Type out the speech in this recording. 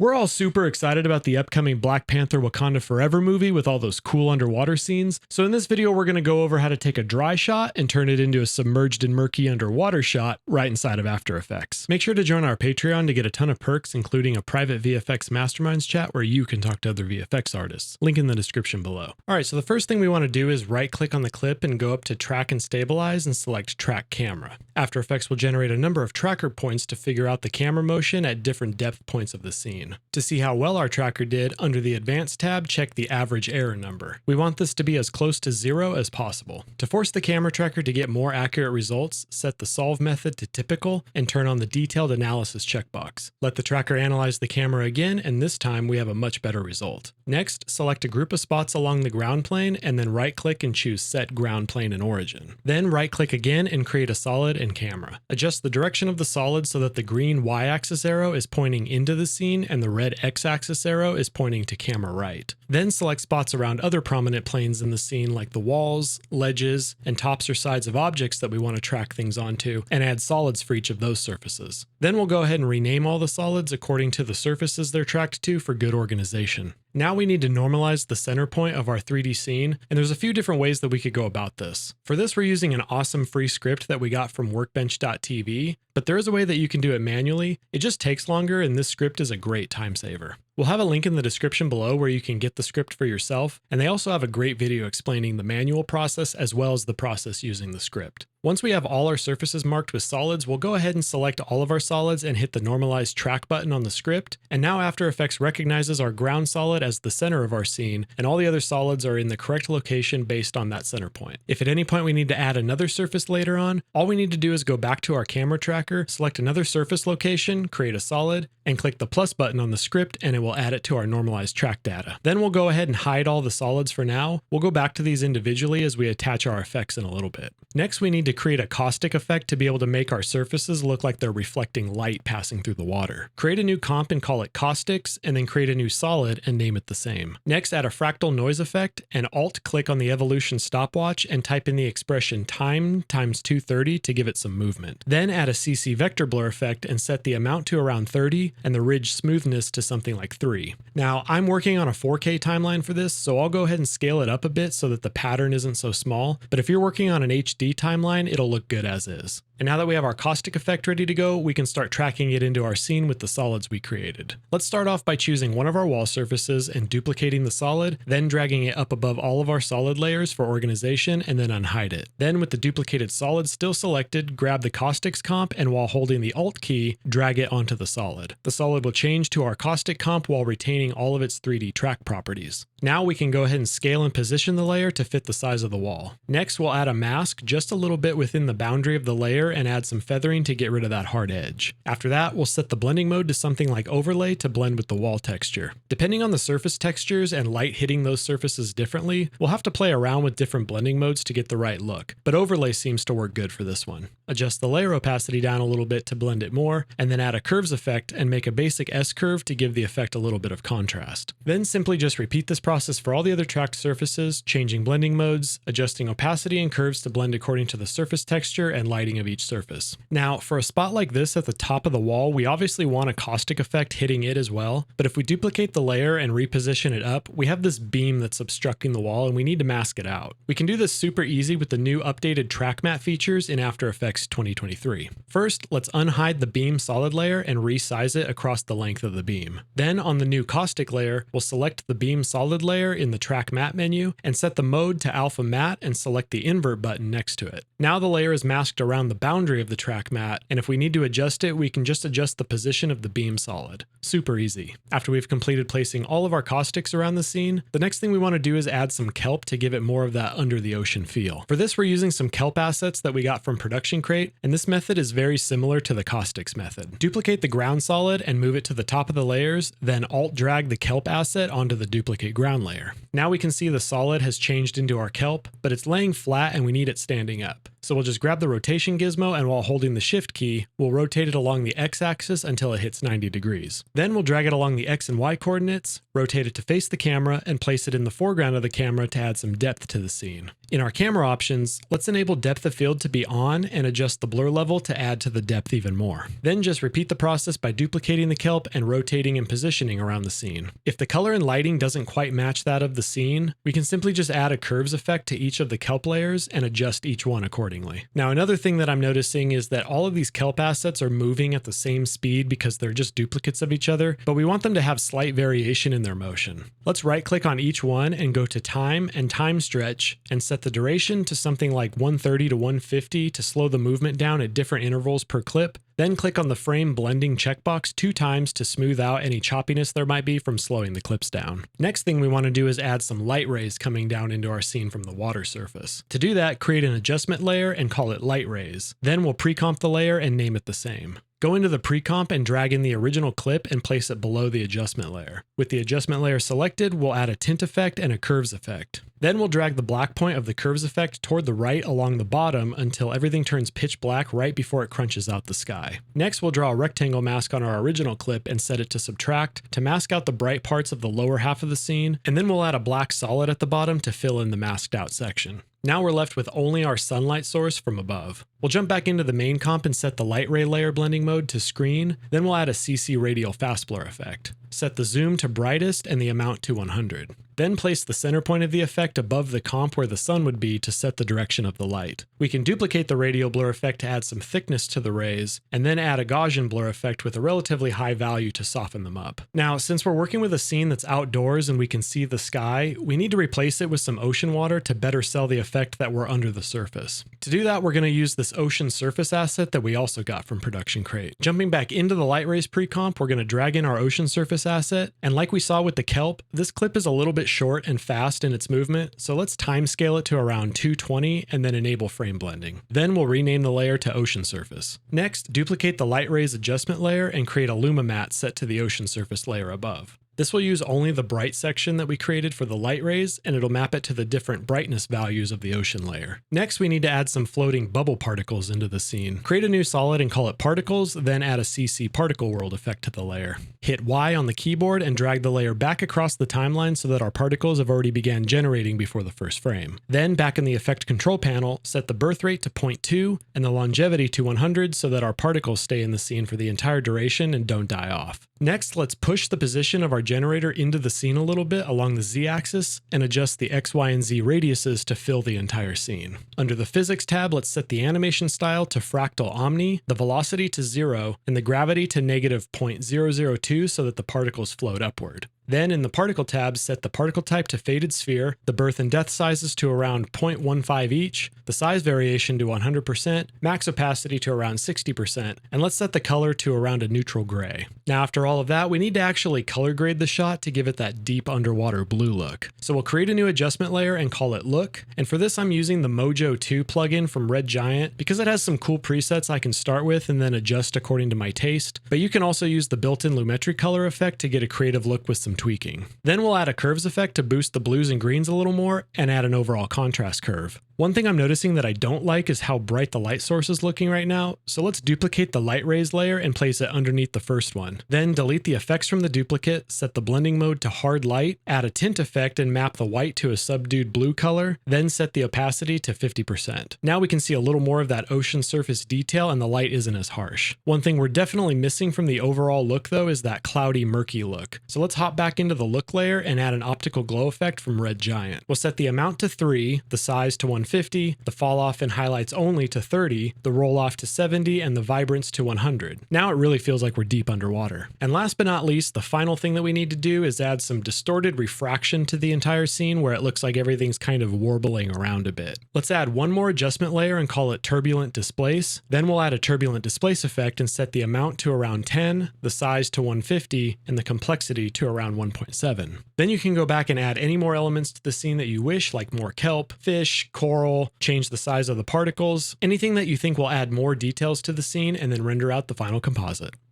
We're all super excited about the upcoming Black Panther Wakanda Forever movie with all those cool underwater scenes. So in this video, we're going to go over how to take a dry shot and turn it into a submerged and murky underwater shot right inside of After Effects. Make sure to join our Patreon to get a ton of perks, including a private VFX Masterminds chat where you can talk to other VFX artists. Link in the description below. All right, so the first thing we want to do is right click on the clip and go up to Track and Stabilize and select Track Camera. After Effects will generate a number of tracker points to figure out the camera motion at different depth points of the scene. To see how well our tracker did, under the Advanced tab, check the average error number. We want this to be as close to 0 as possible. To force the camera tracker to get more accurate results, set the Solve method to Typical and turn on the Detailed Analysis checkbox. Let the tracker analyze the camera again, and this time we have a much better result. Next, select a group of spots along the ground plane and then right-click and choose Set Ground Plane and Origin. Then right-click again and create a solid and camera. Adjust the direction of the solid so that the green Y-axis arrow is pointing into the scene and the red X-axis arrow is pointing to camera right. Then select spots around other prominent planes in the scene like the walls, ledges, and tops or sides of objects that we want to track things onto, and add solids for each of those surfaces. Then we'll go ahead and rename all the solids according to the surfaces they're tracked to for good organization. Now we need to normalize the center point of our 3D scene, and there's a few different ways that we could go about this. For this, we're using an awesome free script that we got from workbench.tv, but there is a way that you can do it manually. It just takes longer, and this script is a great time saver. We'll have a link in the description below where you can get the script for yourself, and they also have a great video explaining the manual process as well as the process using the script. Once we have all our surfaces marked with solids, we'll go ahead and select all of our solids and hit the Normalize Track button on the script, and now After Effects recognizes our ground solid as the center of our scene, and all the other solids are in the correct location based on that center point. If at any point we need to add another surface later on, all we need to do is go back to our camera tracker, select another surface location, create a solid, and click the plus button on the script, and it will add it to our normalized track data. Then we'll go ahead and hide all the solids for now. We'll go back to these individually as we attach our effects in a little bit. Next, we need to create a caustic effect to be able to make our surfaces look like they're reflecting light passing through the water. Create a new comp and call it Caustics, and then create a new solid and name it the same. Next, add a fractal noise effect and Alt-click on the evolution stopwatch and type in the expression time times 230 to give it some movement. Then add a CC vector blur effect and set the amount to around 30 and the ridge smoothness to something like 3. Now, I'm working on a 4K timeline for this, so I'll go ahead and scale it up a bit so that the pattern isn't so small, but if you're working on an HD timeline, it'll look good as is. And now that we have our caustic effect ready to go, we can start tracking it into our scene with the solids we created. Let's start off by choosing one of our wall surfaces and duplicating the solid, then dragging it up above all of our solid layers for organization and then unhide it. Then with the duplicated solid still selected, grab the caustics comp and while holding the Alt key, drag it onto the solid. The solid will change to our caustic comp while retaining all of its 3D track properties. Now we can go ahead and scale and position the layer to fit the size of the wall. Next, we'll add a mask just a little bit within the boundary of the layer and add some feathering to get rid of that hard edge. After that, we'll set the blending mode to something like overlay to blend with the wall texture. Depending on the surface textures and light hitting those surfaces differently, we'll have to play around with different blending modes to get the right look, but overlay seems to work good for this one. Adjust the layer opacity down a little bit to blend it more, and then add a curves effect and make a basic S-curve to give the effect a little bit of contrast. Then simply just repeat this process for all the other tracked surfaces, changing blending modes, adjusting opacity and curves to blend according to the surface texture and lighting of each surface. Now, for a spot like this at the top of the wall, we obviously want a caustic effect hitting it as well, but if we duplicate the layer and reposition it up, we have this beam that's obstructing the wall and we need to mask it out. We can do this super easy with the new updated track matte features in After Effects 2023. First, let's unhide the beam solid layer and resize it across the length of the beam. Then on the new caustic layer, we'll select the beam solid layer in the track matte menu and set the mode to alpha matte and select the invert button next to it. Now the layer is masked around the boundary of the track matte, and if we need to adjust it, we can just adjust the position of the beam solid. Super easy. After we've completed placing all of our caustics around the scene, the next thing we want to do is add some kelp to give it more of that under the ocean feel. For this, we're using some kelp assets that we got from Production Crate, and this method is very similar to the caustics method. Duplicate the ground solid and move it to the top of the layers, then Alt drag the kelp asset onto the duplicate ground layer. Now we can see the solid has changed into our kelp, but it's laying flat and we need it standing up. So we'll just grab the rotation gizmo, and while holding the shift key, we'll rotate it along the x-axis until it hits 90 degrees. Then we'll drag it along the x and y coordinates, rotate it to face the camera, and place it in the foreground of the camera to add some depth to the scene. In our camera options, let's enable depth of field to be on and adjust the blur level to add to the depth even more. Then just repeat the process by duplicating the kelp and rotating and positioning around the scene. If the color and lighting doesn't quite match that of the scene, we can simply just add a curves effect to each of the kelp layers and adjust each one accordingly. Now, another thing that I'm noticing is that all of these kelp assets are moving at the same speed because they're just duplicates of each other, but we want them to have slight variation in their motion. Let's right-click on each one and go to Time and Time Stretch and set the duration to something like 130 to 150 to slow the movement down at different intervals per clip. Then click on the frame blending checkbox 2 times to smooth out any choppiness there might be from slowing the clips down. Next thing we want to do is add some light rays coming down into our scene from the water surface. To do that, create an adjustment layer and call it Light Rays. Then we'll pre-comp the layer and name it the same. Go into the pre-comp and drag in the original clip and place it below the adjustment layer. With the adjustment layer selected, we'll add a tint effect and a curves effect. Then we'll drag the black point of the curves effect toward the right along the bottom until everything turns pitch black right before it crunches out the sky. Next, we'll draw a rectangle mask on our original clip and set it to subtract to mask out the bright parts of the lower half of the scene, and then we'll add a black solid at the bottom to fill in the masked out section. Now we're left with only our sunlight source from above. We'll jump back into the main comp and set the light ray layer blending mode to screen, then we'll add a CC radial fast blur effect. Set the zoom to brightest and the amount to 100. Then place the center point of the effect above the comp where the sun would be to set the direction of the light. We can duplicate the radial blur effect to add some thickness to the rays, and then add a Gaussian blur effect with a relatively high value to soften them up. Now, since we're working with a scene that's outdoors and we can see the sky, we need to replace it with some ocean water to better sell the effect that we're under the surface. To do that, we're going to use this ocean surface asset that we also got from Production Crate. Jumping back into the light rays pre-comp, we're going to drag in our ocean surface asset, and like we saw with the kelp, this clip is a little bit short and fast in its movement, so let's time scale it to around 220 and then enable frame blending. Then we'll rename the layer to ocean surface. Next, duplicate the light rays adjustment layer and create a Luma matte set to the ocean surface layer above. This will use only the bright section that we created for the light rays, and it'll map it to the different brightness values of the ocean layer. Next, we need to add some floating bubble particles into the scene. Create a new solid and call it Particles, then add a CC Particle World effect to the layer. Hit Y on the keyboard and drag the layer back across the timeline so that our particles have already began generating before the first frame. Then, back in the Effect Control panel, set the birth rate to 0.2 and the longevity to 100 so that our particles stay in the scene for the entire duration and don't die off. Next, let's push the position of our generator into the scene a little bit along the Z-axis and adjust the X, Y, and Z radiuses to fill the entire scene. Under the Physics tab, let's set the animation style to Fractal Omni, the velocity to 0, and the gravity to negative 0.002 so that the particles float upward. Then in the Particle tab, set the particle type to Faded Sphere, the birth and death sizes to around 0.15 each, the size variation to 100%, max opacity to around 60%, and let's set the color to around a neutral gray. Now after all of that, we need to actually color grade the shot to give it that deep underwater blue look. So we'll create a new adjustment layer and call it Look, and for this I'm using the Mojo 2 plugin from Red Giant because it has some cool presets I can start with and then adjust according to my taste, but you can also use the built-in Lumetric color effect to get a creative look with some tweaking. Then we'll add a curves effect to boost the blues and greens a little more and add an overall contrast curve. One thing I'm noticing that I don't like is how bright the light source is looking right now, so let's duplicate the light rays layer and place it underneath the first one. Then delete the effects from the duplicate, set the blending mode to hard light, add a tint effect and map the white to a subdued blue color, then set the opacity to 50%. Now we can see a little more of that ocean surface detail and the light isn't as harsh. One thing we're definitely missing from the overall look though is that cloudy murky look. So let's hop back into the look layer and add an optical glow effect from Red Giant. We'll set the amount to 3, the size to 150, the fall off and highlights only to 30, the roll off to 70, and the vibrance to 100. Now it really feels like we're deep underwater. And last but not least, the final thing that we need to do is add some distorted refraction to the entire scene where it looks like everything's kind of warbling around a bit. Let's add one more adjustment layer and call it Turbulent Displace. Then we'll add a Turbulent Displace effect and set the amount to around 10, the size to 150, and the complexity to around 1.7. Then you can go back and add any more elements to the scene that you wish, like more kelp, fish, coral, change the size of the particles, anything that you think will add more details to the scene, and then render out the final composite.